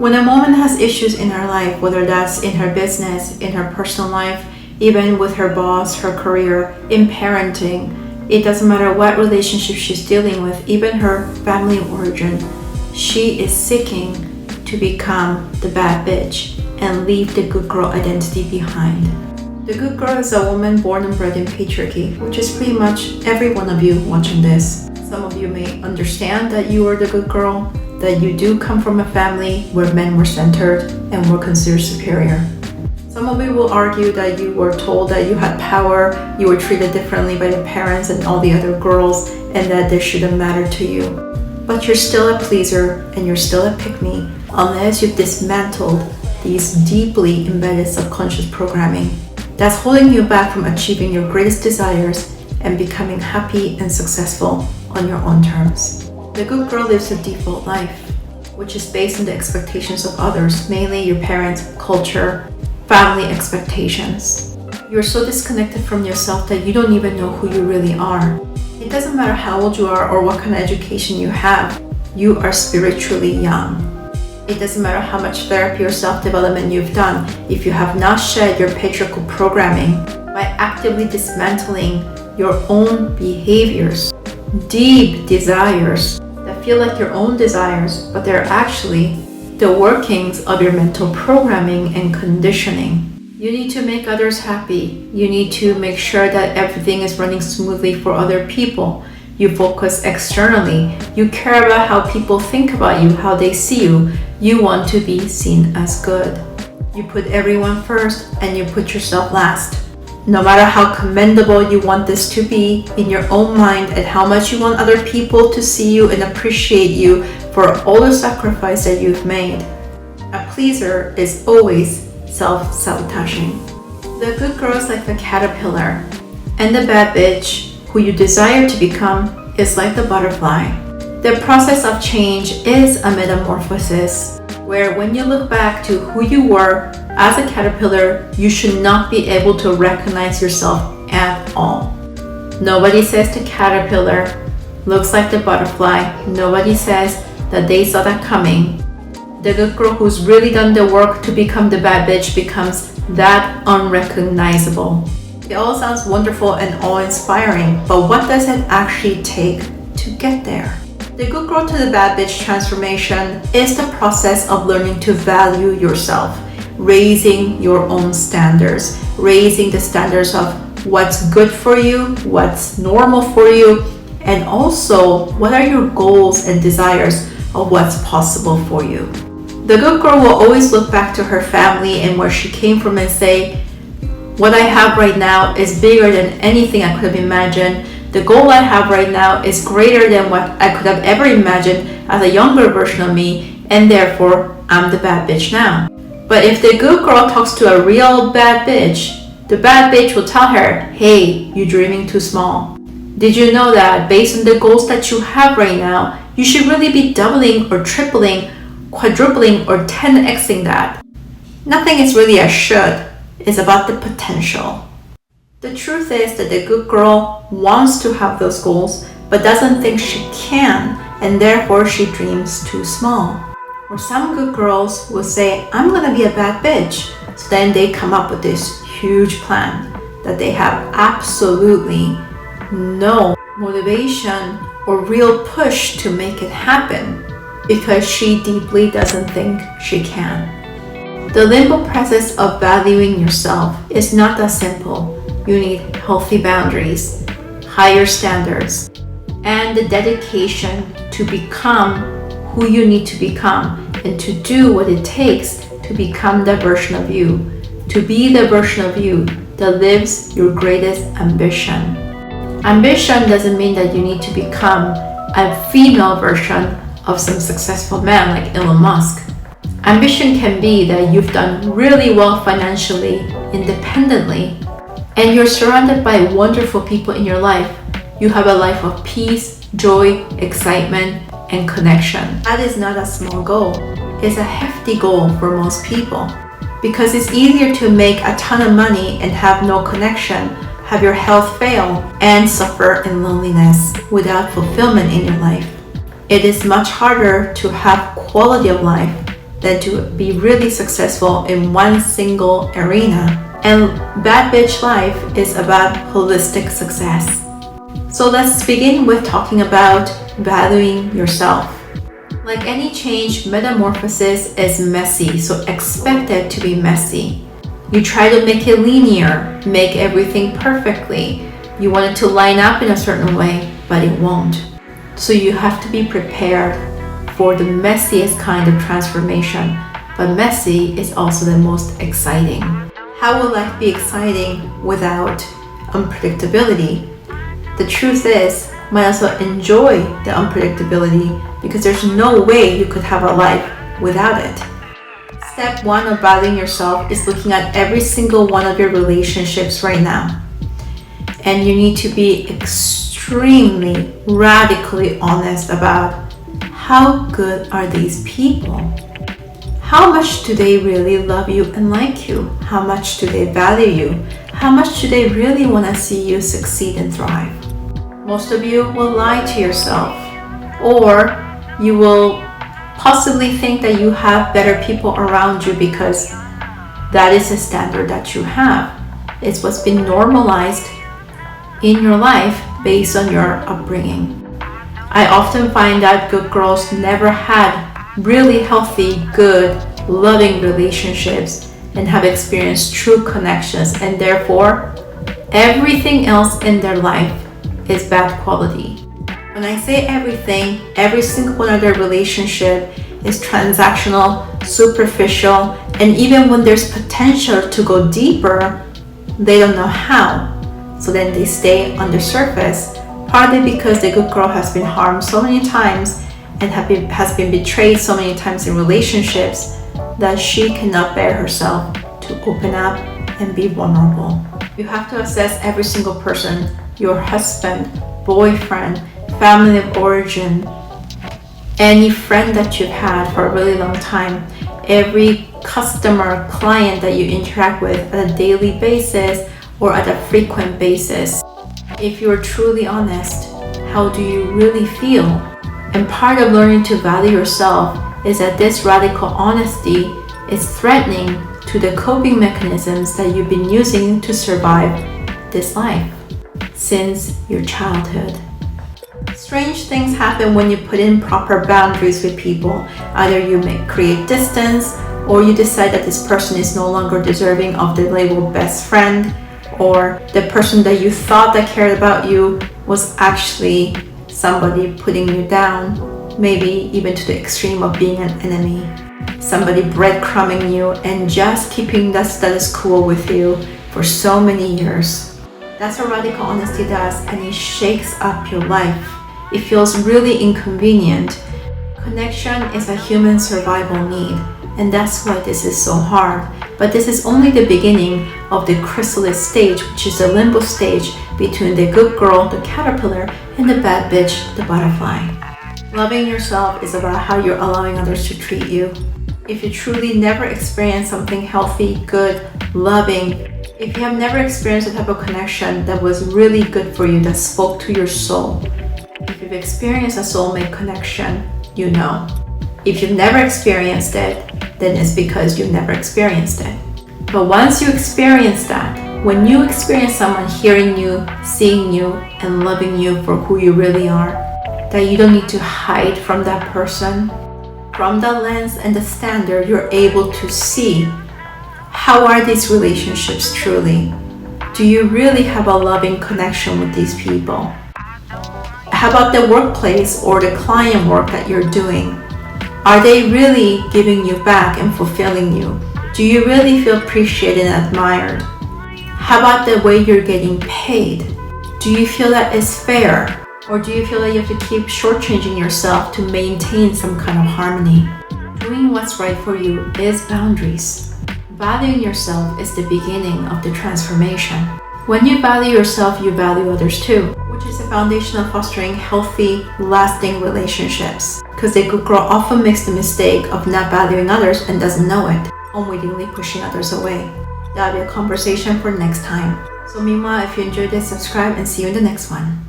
When a woman has issues in her life, whether that's in her business, in her personal life, even with her boss, her career, in parenting, it doesn't matter what relationship she's dealing with, even her family origin, she is seeking to become the bad bitch and leave the good girl identity behind. The good girl is a woman born and bred in patriarchy, which is pretty much every one of you watching this. Some of you may understand that you are the good girl, that you do come from a family where men were centered and were considered superior. Some of you will argue that you were told that you had power, you were treated differently by the parents and all the other girls, and that this shouldn't matter to you. But you're still a pleaser and you're still a pick-me unless you've dismantled these deeply embedded subconscious programming that's holding you back from achieving your greatest desires and becoming happy and successful on your own terms. The good girl lives a default life, which is based on the expectations of others, mainly your parents, culture, family expectations. You're so disconnected from yourself that you don't even know who you really are. It doesn't matter how old you are or what kind of education you have, you are spiritually young. It doesn't matter how much therapy or self-development you've done, if you have not shed your patriarchal programming by actively dismantling your own behaviors, deep desires that feel like your own desires, but they're actually the workings of your mental programming and conditioning. You need to make others happy. You need to make sure that everything is running smoothly for other people. You focus externally. You care about how people think about you, how they see you. You want to be seen as good. You put everyone first and you put yourself last. No matter how commendable you want this to be in your own mind and how much you want other people to see you and appreciate you for all the sacrifice that you've made. A pleaser is always self-sabotaging. The good girl is like the caterpillar, and the bad bitch, who you desire to become, is like the butterfly. The process of change is a metamorphosis, where when you look back to who you were as a caterpillar, you should not be able to recognize yourself at all. Nobody says the caterpillar looks like the butterfly. Nobody says that they saw that coming. The good girl who's really done the work to become the bad bitch becomes that unrecognizable. It all sounds wonderful and awe-inspiring, but what does it actually take to get there? The good girl to the bad bitch transformation is the process of learning to value yourself, raising your own standards, raising the standards of what's good for you, what's normal for you, and also what are your goals and desires of what's possible for you. The good girl will always look back to her family and where she came from and say, what I have right now is bigger than anything I could have imagined. The goal I have right now is greater than what I could have ever imagined as a younger version of me, and therefore I'm the bad bitch now. But if the good girl talks to a real bad bitch, the bad bitch will tell her, hey, you're dreaming too small. Did you know that based on the goals that you have right now, you should really be doubling or tripling, quadrupling or 10xing that? Nothing is really a should. It's about the potential. The truth is that the good girl wants to have those goals, but doesn't think she can, and therefore she dreams too small. Or some good girls will say, I'm gonna be a bad bitch. So then they come up with this huge plan that they have absolutely no motivation or real push to make it happen because she deeply doesn't think she can. The limbo process of valuing yourself is not that simple. You need healthy boundaries, higher standards, and the dedication to become who you need to become and to do what it takes to become the version of you, to be the version of you that lives your greatest ambition. Ambition doesn't mean that you need to become a female version of some successful man like Elon Musk. Ambition can be that you've done really well financially, independently, and you're surrounded by wonderful people in your life. You have a life of peace, joy, excitement, and connection. That is not a small goal. It's a hefty goal for most people because it's easier to make a ton of money and have no connection, have your health fail, and suffer in loneliness without fulfillment in your life. It is much harder to have quality of life than to be really successful in one single arena. And Bad Bitch Life is about holistic success. So let's begin with talking about valuing yourself. Like any change, metamorphosis is messy, so expect it to be messy. You try to make it linear, make everything perfectly. You want it to line up in a certain way, but it won't. So you have to be prepared for the messiest kind of transformation, but messy is also the most exciting. How will life be exciting without unpredictability? The truth is, might as well enjoy the unpredictability because there's no way you could have a life without it. Step 1 of valuing yourself is looking at every single one of your relationships right now. And you need to be extremely, radically honest about how good are these people? How much do they really love you and like you? How much do they value you? How much do they really want to see you succeed and thrive? Most of you will lie to yourself, or you will possibly think that you have better people around you because that is the standard that you have. It's what's been normalized in your life based on your upbringing. I often find that good girls never had really healthy, good, loving relationships and have experienced true connections, and therefore everything else in their life is bad quality. When I say everything, every single one of their relationship is transactional, superficial, and even when there's potential to go deeper, they don't know how. So then they stay on the surface, partly because the good girl has been harmed so many times and has been betrayed so many times in relationships that she cannot bear herself to open up and be vulnerable. You have to assess every single person, your husband, boyfriend, family of origin, any friend that you've had for a really long time, every customer, client that you interact with at a daily basis or at a frequent basis. If you're truly honest, how do you really feel? And part of learning to value yourself is that this radical honesty is threatening to the coping mechanisms that you've been using to survive this life since your childhood. Strange things happen when you put in proper boundaries with people. Either you create distance, or you decide that this person is no longer deserving of the label best friend, or the person that you thought that cared about you was actually somebody putting you down, maybe even to the extreme of being an enemy. Somebody breadcrumbing you and just keeping the status quo with you for so many years. That's what radical honesty does, and it shakes up your life. It feels really inconvenient. Connection is a human survival need, and that's why this is so hard. But this is only the beginning of the chrysalis stage, which is the limbo stage between the good girl, the caterpillar, and the bad bitch, the butterfly. Loving yourself is about how you're allowing others to treat you. If you truly never experienced something healthy, good, loving, if you have never experienced a type of connection that was really good for you, that spoke to your soul, if you've experienced a soulmate connection, you know. If you've never experienced it, then it's because you've never experienced it. But once you experience that, when you experience someone hearing you, seeing you, and loving you for who you really are, that you don't need to hide from that person, from the lens and the standard, you're able to see how are these relationships truly? Do you really have a loving connection with these people? How about the workplace or the client work that you're doing? Are they really giving you back and fulfilling you? Do you really feel appreciated and admired? How about the way you're getting paid? Do you feel that it's fair? Or do you feel that you have to keep shortchanging yourself to maintain some kind of harmony? Doing what's right for you is boundaries. Valuing yourself is the beginning of the transformation. When you value yourself, you value others too, which is the foundation of fostering healthy, lasting relationships. Because the good girl often makes the mistake of not valuing others and doesn't know it, unwittingly pushing others away. That'll be a conversation for next time. So meanwhile, if you enjoyed this, subscribe and see you in the next one.